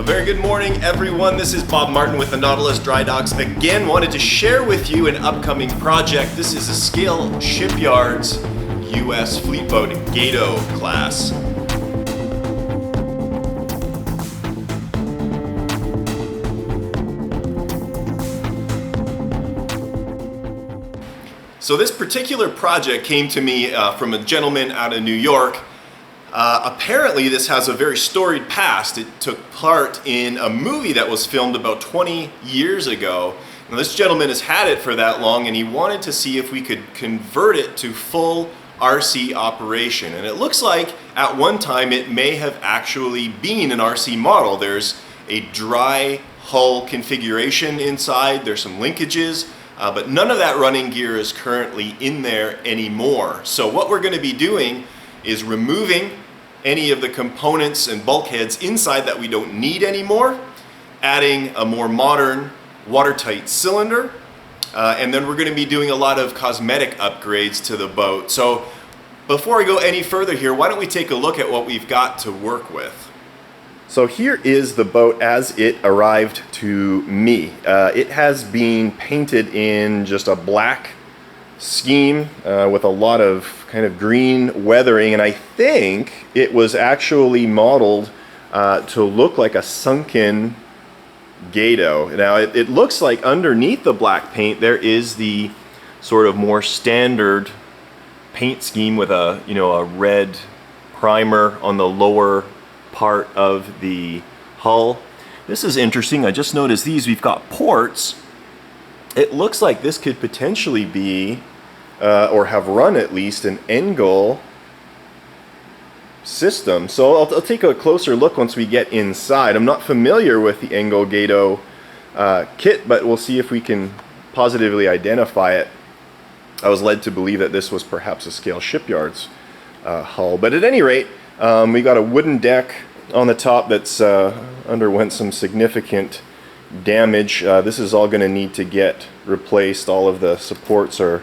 A very good morning, everyone. This is Bob Martin with the Nautilus Dry Docks. Again, wanted to share with you an upcoming project. This is a Scale Shipyards U.S. fleet boat, Gato class. So this particular project came to me from a gentleman out of New York. Apparently this has a very storied past. It took part in a movie that was filmed about 20 years ago. Now this gentleman has had it for that long and he wanted to see if we could convert it to full RC operation. And it looks like at one time it may have actually been an RC model. There's a dry hull configuration inside, there's some linkages, but none of that running gear is currently in there anymore. So what we're going to be doing is removing any of the components and bulkheads inside that we don't need anymore, adding a more modern watertight cylinder, and then we're going to be doing a lot of cosmetic upgrades to the boat. So before I go any further here, why don't we take a look at what we've got to work with. So here is the boat as it arrived to me. It has been painted in just a black scheme with a lot of kind of green weathering, and I think it was actually modeled to look like a sunken Gato. Now it looks like underneath the black paint there is the sort of more standard paint scheme with a a red primer on the lower part of the hull. This is interesting. I just noticed these. We've got ports. It looks like this could potentially be or have run at least an Engel system. So I'll take a closer look once we get inside. I'm not familiar with the Engel Gato kit, but we'll see if we can positively identify it. I was led to believe that this was perhaps a Scale Shipyards hull, but at any rate, we got a wooden deck on the top that's underwent some significant damage. This is all going to need to get replaced. All of the supports are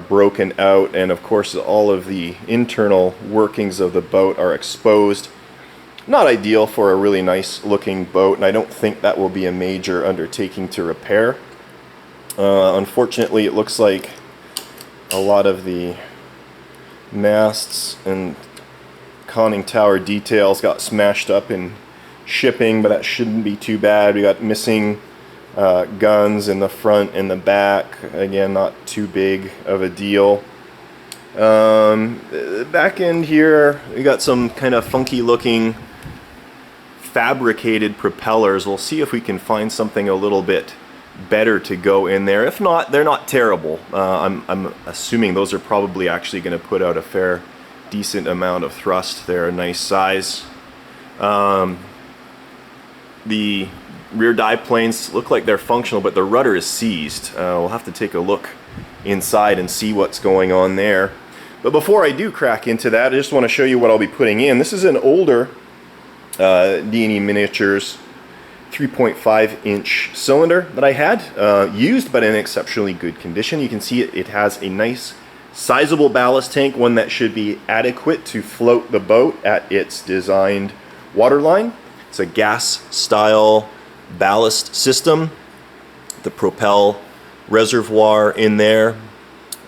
broken out, and of course all of the internal workings of the boat are exposed. Not ideal for a really nice looking boat, and I don't think that will be a major undertaking to repair. Unfortunately, it looks like a lot of the masts and conning tower details got smashed up in shipping, but that shouldn't be too bad. We got missing guns in the front and the back. Again, not too big of a deal. Back end here, we got some kind of funky looking fabricated propellers. We'll see if we can find something a little bit better to go in there. If not, they're not terrible. I'm assuming those are probably actually going to put out a fair decent amount of thrust. They're a nice size. The rear dive planes look like they're functional, but the rudder is seized. We'll have to take a look inside and see what's going on there. But before I do crack into that, I just want to show you what I'll be putting in. This is an older D&E Miniatures 3.5 inch cylinder that I had used, but in exceptionally good condition. You can see it has a nice sizable ballast tank, one that should be adequate to float the boat at its designed waterline. It's a gas style ballast system. The propel reservoir in there,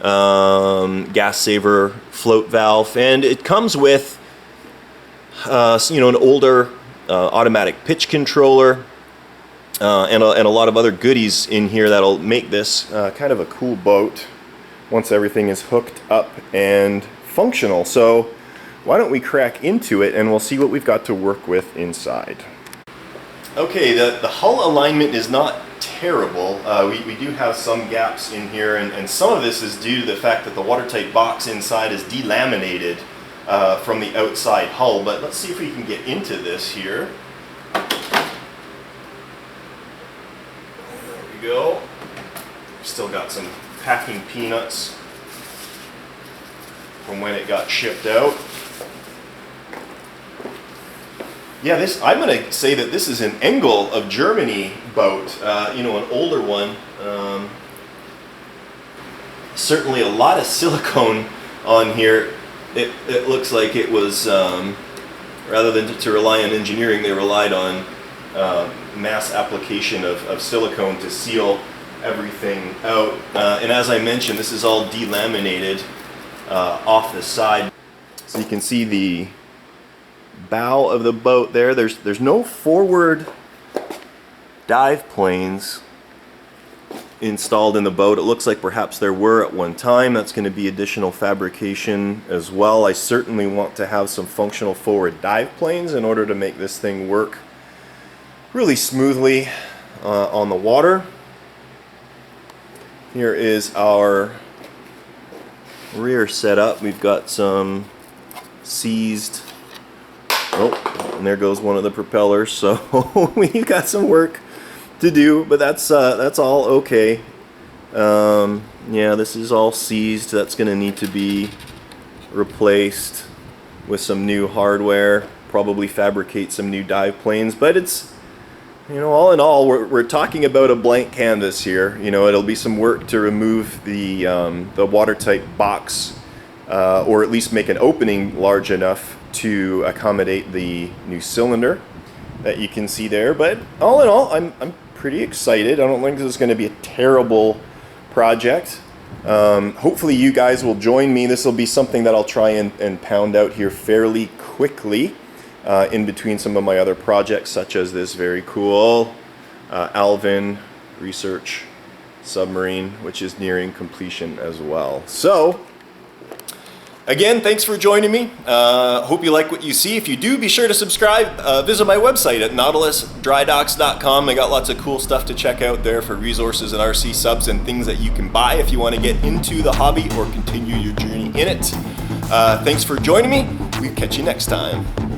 gas saver float valve, and it comes with an older automatic pitch controller and a lot of other goodies in here that'll make this kind of a cool boat once everything is hooked up and functional. So why don't we crack into it and we'll see what we've got to work with inside. Okay, the hull alignment is not terrible. We do have some gaps in here, and some of this is due to the fact that the watertight box inside is delaminated from the outside hull. But let's see if we can get into this here. There we go. Still got some packing peanuts from when it got shipped out. Yeah, I'm going to say that this is an Engel of Germany boat, an older one. Certainly a lot of silicone on here. It looks like it was, rather than to rely on engineering, they relied on mass application of silicone to seal everything out. And as I mentioned, this is all delaminated off the side. So you can see the bow of the boat there. There's no forward dive planes installed in the boat. It looks like perhaps there were at one time. That's going to be additional fabrication as well. I certainly want to have some functional forward dive planes in order to make this thing work really smoothly on the water. Here is our rear setup. We've got some seized, oh, and there goes one of the propellers, so we've got some work to do, but that's all okay. Yeah, this is all seized. That's going to need to be replaced with some new hardware, probably fabricate some new dive planes, but it's, you know, all in all, we're talking about a blank canvas here. You know, it'll be some work to remove the watertight box, or at least make an opening large enough to accommodate the new cylinder that you can see there. But all in all, I'm pretty excited. I don't think this is going to be a terrible project. Hopefully you guys will join me. This will be something that I'll try and pound out here fairly quickly in between some of my other projects, such as this very cool Alvin research submarine, which is nearing completion as well. So again, thanks for joining me. Hope you like what you see. If you do, be sure to subscribe. Visit my website at nautilusdrydocks.com. I got lots of cool stuff to check out there for resources and RC subs and things that you can buy if you want to get into the hobby or continue your journey in it. Thanks for joining me. We'll catch you next time.